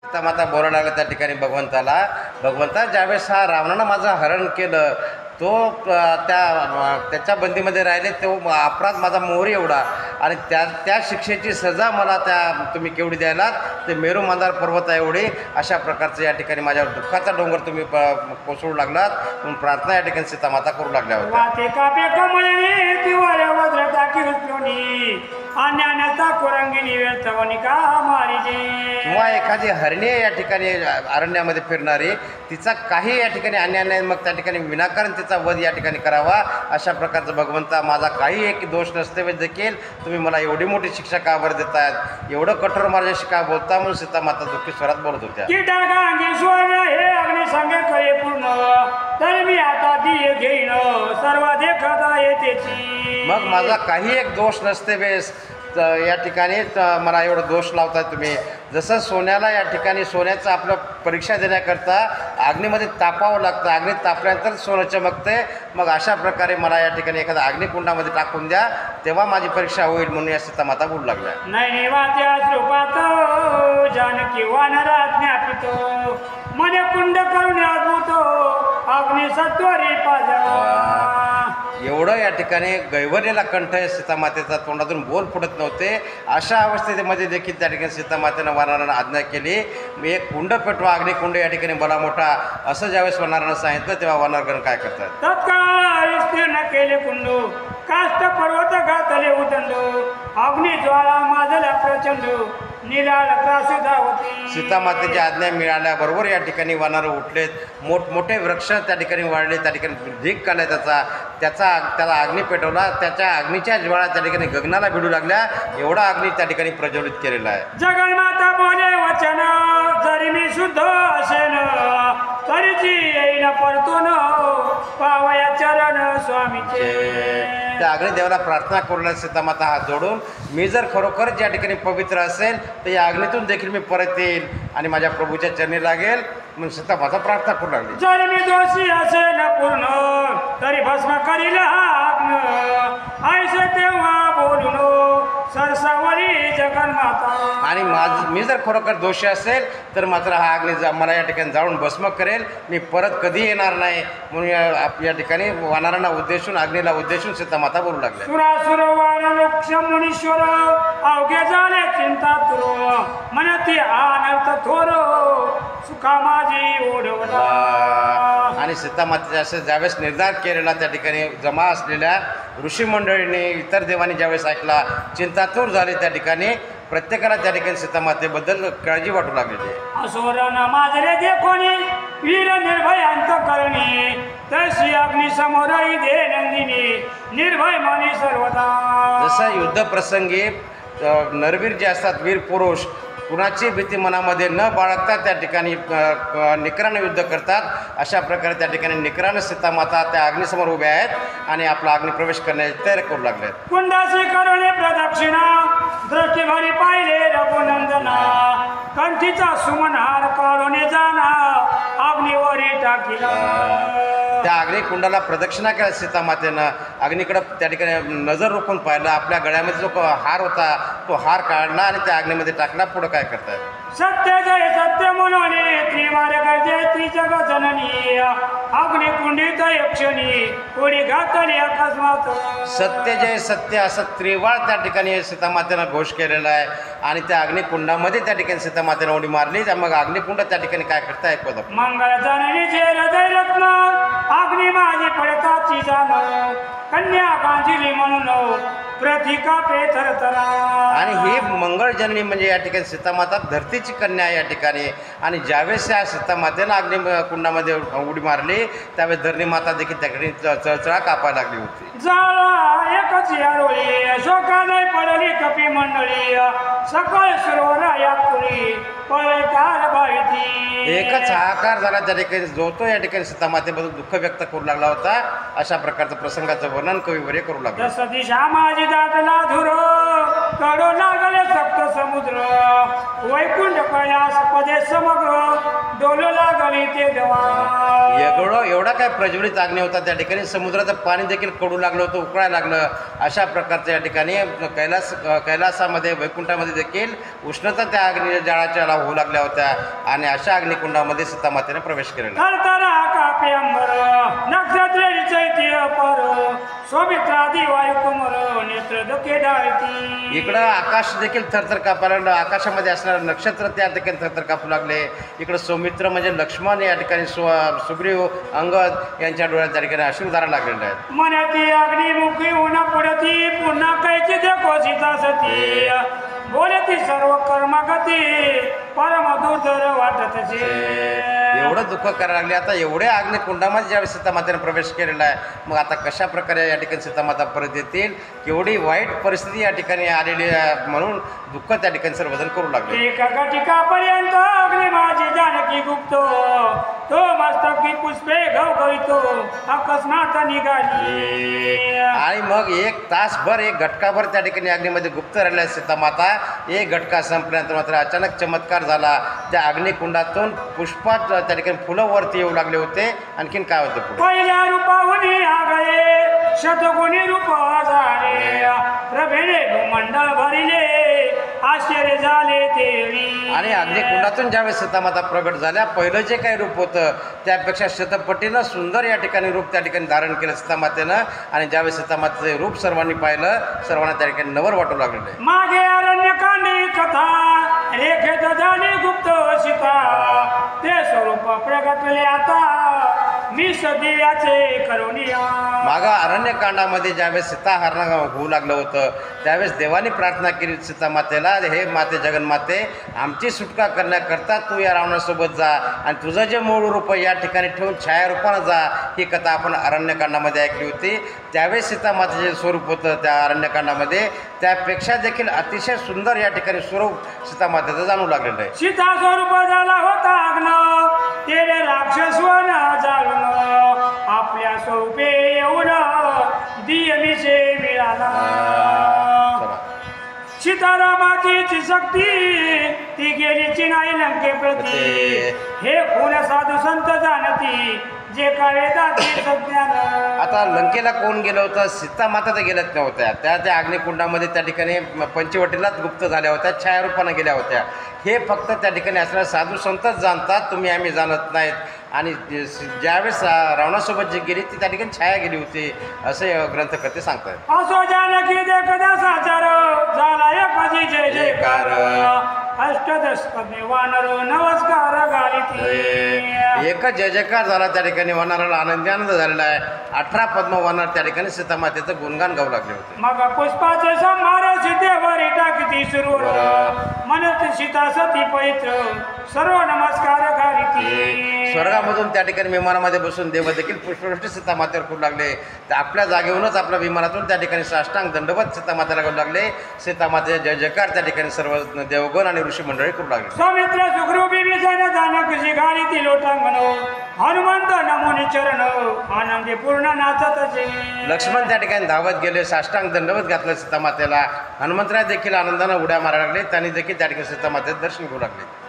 सीतामाता बोलायला लागला त्या ठिकाणी भगवंता ज्यावेळेस हा रावणानं माझं हरण केलं तो त्याच्या बंदीमध्ये राहिले तो अपराध माझा मोहरी एवढा आणि त्या शिक्षेची सजा मला तुम्ही केवढी द्यायला ते मेरू मंदार पर्वत एवढी अशा प्रकारचं या ठिकाणी माझ्यावर दुःखाचा डोंगर तुम्ही कोसळू लागलात म्हणून प्रार्थना या ठिकाणी सीतामाता करू लागल्या होत्या. किंवा एखादी हरणी या ठिकाणी अरण्यामध्ये फिरणारी तिचा काही या ठिकाणी अन्याय मग त्या ठिकाणी विनाकारण तिचा वध या ठिकाणी करावा अशा प्रकारचं भगवंता माझा काही एक दोष नसते देखील तुम्ही मला एवढी मोठी शिक्षा का बरं देतायत एवढं कठोर माझ्याशी का बोलता म्हणून सीतामाता दुःखी स्वरात बोलत होत्या. मग माझा काही एक दोष नसते वेळेस या ठिकाणी मला एवढं दोष लावताय तुम्ही. जसं सोन्याला या ठिकाणी सोन्याचं आपलं परीक्षा देण्याकरता अग्नीमध्ये तापावं लागतं, अग्नीत तापल्यानंतर सोनं चमकते. मग अशा प्रकारे मला या ठिकाणी एखाद्या अग्निकुंडामध्ये टाकून द्या तेव्हा माझी परीक्षा होईल म्हणून या सीतामाता बोलू लागल्या. नाही जानकी वानरात ज्ञापितो मने कुंड करून अद्भुतो अग्नि सत्वरी पाजा. एवढं या ठिकाणी गैवरलेला कंठ सीतामातेचा तोंडातून बोल फुटत नव्हते. अशा अवस्थेमध्ये देखील त्या ठिकाणी सीतामातेनं वानरांना आज्ञा केली मी एक कुंड पेटवा अग्निकुंड या ठिकाणी बला मोठा असं ज्यावेळेस वानरांना सांगितलं तेव्हा वानरगण काय करतात. तत्काळ विस्तीर्ण केले कुंड काष्ट पर्वत घातले उदंड अग्नि ज्वाला माजला प्रचंड निराळ त्रासदावती. सीतामातेची आज्ञा मिळाल्याबरोबर या ठिकाणी वानर उठलेत, मोठमोठे वृक्ष त्या ठिकाणी वाढले, त्या ठिकाणी ढीक काढला त्याला अग्नी पेटवला, त्याच्या अग्नीच्या ज्वाळा त्या ठिकाणी गगनाला भिडू लागल्या. एवढा अग्नी त्या ठिकाणी प्रज्वलित केलेला आहे. जगन्माता बोले वचन जरी मी शुद्ध असेन तरीची येईन परतून पावया चरण स्वामीचे. त्या अग्निदेवाला प्रार्थना करून सीतामाता हात जोडून मी जर खरोखर ज्या ठिकाणी पवित्र असेल तर या अग्नीतून देखील मी परत येईल आणि माझ्या प्रभूच्या चरणी लागेल म्हणून सीतामाता प्रार्थना करू लागली. जरी मी दोषी असेल पूर्ण तरी भस्म करील अग्न ऐसे तेव्हा बोलून सरसावली जगन्माता. आणि मी जर खरोखर दोषी असेल तर मात्र हा अग्नी मला या ठिकाणी जाळून भस्म करेल, मी परत कधी येणार नाही म्हणून या ठिकाणी वानरांना उद्देशून अग्नीला उद्देशून सीतामाता बोलू लागल्या. सुरासुर वानरोक्ष मुनीश्वर अवघे झाले चिंता तुरो म्हणती अनर्थ थोर सुखा माझी ओढवला. आणि सीतामातेच्या असं ज्यावेळेस निर्धार केलेला त्या ठिकाणी जमा असलेल्या ऋषी मंडळींनी इतर देवांनी ज्यावेळेस ऐकला चिंतातूर झाले त्या ठिकाणी प्रत्येकाला त्या ठिकाणी सीतामातेबद्दल काळजी वाटू लागलेली. असुरन माजरे जे कोणी वीर निर्भय अंतकरणी तशी अग्नि समोरही दे नंदिनी निर्भय मनी सर्वदा. जसं युद्ध प्रसंगी नरवीर जे असतात वीर पुरुष कुणाची भीती मनामध्ये न बाळगता त्या ठिकाणी निकरानं युद्ध करतात अशा प्रकारे त्या ठिकाणी निकरानं सीतामाता त्या अग्निसमोर उभ्या आहेत आणि आपला अग्निप्रवेश करण्याची तयारी करू लागले. कुंडाशी करुणे प्रदक्षिणा दृष्टीभरी पाहिले रघुनंदना कंठीचा सुमनहार काढून जाना अग्निवरी टाकीला. त्या अग्निकुंडाला प्रदक्षिणा केला सीतामातेनं, अग्नीकडं त्या ठिकाणी नजर रोखून पाहिलं, आपल्या गळ्यामध्ये जो हार होता तो हार काढला आणि त्या अग्नीमध्ये टाकला. पुढं काय करतात. सत्य जय सत्य मनोनी त्रिमार्ग जय त्रिजग जननी अग्निकुंडित यक्षणी कोणी घातली अकस्मात. सत्य जय सत्य असं त्रिवाळ त्या ठिकाणी सीतामातेनं घोष केलेला आहे आणि त्या अग्निकुंडामध्ये त्या ठिकाणी सीतामातेनं उडी मारली. मग अग्निकुंड त्या ठिकाणी काय करता ऐकवत. मंगळ जननी जे हृदय रत्न अग्नि माझी पडताची जाण कन्या गांजिली म्हणून प्रतिका पेथरतरा. आणि ही मंगळ जननी म्हणजे या ठिकाणी सीतामाता धरतीची कन्या या ठिकाणी. आणि ज्यावेळेस या सीतामातेनं अग्निकुंडामध्ये उडी मारली त्यावेळेस धरणी माता देखील त्या ठिकाणी चळचळा कापायला लागली होती. जाळा एकच यारोळी शोकालय पडली कपी मंडळी सकाळ सुरवरा या पुरी पळकार बाळती. एकच हाहाकार झाला त्या ठिकाणी जो तो या ठिकाणी सीतामातेबद्दल दुःख व्यक्त करू लागला होता. अशा प्रकारचं प्रसंगाचं वर्णन कवी वरे करू लागला. जस दिशा माझी दाटला धुरो कडो लागले सप्त समुद्र वैकुंठ कैलास पदे समग्र डोलो लागले ते देवा एवढा काय प्रज्वलित अग्नी होता त्या ठिकाणी समुद्राचं पाणी देखील कडू लागलं होतं उकळायला लागलं अशा प्रकारच्या या ठिकाणी कैलासामध्ये वैकुंठामध्ये देखील उष्णता त्या अग्नी जाळाच्या होऊ लागल्या होत्या आणि अशा अग्निकुंडामध्ये सीतामातेने प्रवेश केलेला करताना कापे अंबर नक्षत्र चैत्य पर सौमित्रादी वायुकुमर नेत्र दुखे डाळती इकडं आकाश देखील थरथर कापायला लागलं आकाशामध्ये असणारे नक्षत्र त्या ठिकाणी थरथर कापू लागले इकडं सौमित्र म्हणजे लक्ष्मण या ठिकाणी सुग्रीव अंगद यांच्या डोळ्यात त्या ठिकाणी अश्रुधारा लागलेल्या आहेत मनाती अग्निमुखी होणं पडती पुन्हा कैची देखो सीता सती बोलती सर्व कर्मगती परम दुर्धर वाटतचे एवढं दुःख करायला लागले आता एवढ्या अग्निकुंडामध्ये ज्यावेळेस सीतामातेने प्रवेश केलेला आहे मग आता कशा प्रकारे या ठिकाणी सीतामाता परत येतील केवढी वाईट परिस्थिती या ठिकाणी आलेली आहे म्हणून दुःख त्या ठिकाणी सर्वजण करू लागले एका घटिकापर्यंत अग्नि माझी जानकी गुप्त तो मस्तकी पुष्पे गवगवितो अकस्मात निघाली आणि मग एक तासभर एक घटकाभर त्या ठिकाणी अग्नीमध्ये गुप्त राहिल्या सीतामाता एक घटका संपल्यानंतर मात्र अचानक चमत्कार झाला त्या अग्निकुंडातून पुष्पात त्या ठिकाणी फुलं वरती येऊ लागले होते आणखीन काय होतं पुढे पहिल्या रूपाहुनी आगळे शतगुणी रूप झाले प्रभेने मंडळ भरिले आश्चर्य झाले तेरी आणि अग्निकुंडातून ज्यावेळेस सीतामाता प्रगट झाल्या पहिलं जे काही रूप होतं त्यापेक्षा शतपटीनं सुंदर या ठिकाणी रूप त्या ठिकाणी धारण केलं सीतामातेनं आणि ज्यावेळेस सीतामातेचं रूप सर्वांनी पाहिलं सर्वांना त्या ठिकाणी नवर वाटू लागलेलं मागे अरण्यकांडी कथा रेखेत झाली गुप्त सीता ते स्वरूप प्रगटले आता मी सदिव्याचे करुणिया मागं अरण्यकांडामध्ये ज्यावेळेस सीताहरण होऊ लागलं होतं त्यावेळेस देवाने प्रार्थना केली सीतामातेला हे माते जगन्माते आमची सुटका करण्याकरता तू या रावणासोबत जा आणि तुझं जे मूळ रूप या ठिकाणी ठेवून छायारूपानं जा ही कथा आपण अरण्यकांडामध्ये ऐकली होती त्यावेळेस सीतामातेचे जे स्वरूप होतं त्या अरण्यकांडामध्ये त्यापेक्षा देखील अतिशय सुंदर या ठिकाणी स्वरूप सीतामातेचं जाणू लागलेलं आहे सीता स्वरूप झाला होता अग्न तेरे राक्षस वन जाळून आपल्या स्वरूपे येऊन दियमीचे मिळाला सीतारामाची शक्ती ती गेलीची नाही लंकेप्रती हे कोण साधू संत जाणती जे काय सज्ञान आता लंकेला कोण गेलं होतं सीतामाता तर गेल्याच नव्हत्या त्या अग्निकुंडामध्ये त्या ठिकाणी पंचवटीलाच गुप्त झाल्या होत्या छायारूपानं गेल्या होत्या हे फक्त त्या ठिकाणी असणारे साधू संतच जाणतात तुम्ही आम्ही जाणत नाहीत आणि ज्यावेळेस रावणासोबत जी गेली ती त्या ठिकाणी छाया गेली होती असे ग्रंथकर्ते सांगतात असो जानकी देखदा साचार झाला एकाची जय जयकार अष्टदश वानर नमस्कार गाली एकच जय जयकार झाला त्या ठिकाणी वानराला आनंदी आनंद झालेला आहे 18 पद्म वानर त्या ठिकाणी सीतामातेचं गुणगान गाऊ लागले होते मग पुष्पाचे संभार सीतेवर टाकती सुरू म्हणत सीता सती पवित्र सर्व नमस्कार घालीती स्वर्गामधून त्या ठिकाणी विमानामध्ये बसून देव देखील पुष्पवृष्टी सीतामातेवर करू लागले तर आपल्या जागेहूनच आपल्या विमानातून त्या ठिकाणी साष्टांग दंडवत सीतामातेला करू लागले सीतामातेचे जय जयकार त्या ठिकाणी सर्व देवगण आणि ऋषी मंडळी करू लागले सौमित्र सुग्रीव बिभीषण जानकी घालीती लोटांगण हनुमंत नमुनी चरण आनंदी पूर्ण नाचतचे लक्ष्मण त्या ठिकाणी धावत गेले साष्टांग दंडवत घातलं सीतामातेला हनुमंतराय देखील आनंदानं उड्या मारायला लागले त्यांनी देखील त्या ठिकाणी सीतामातेचं दर्शन घेऊ लागले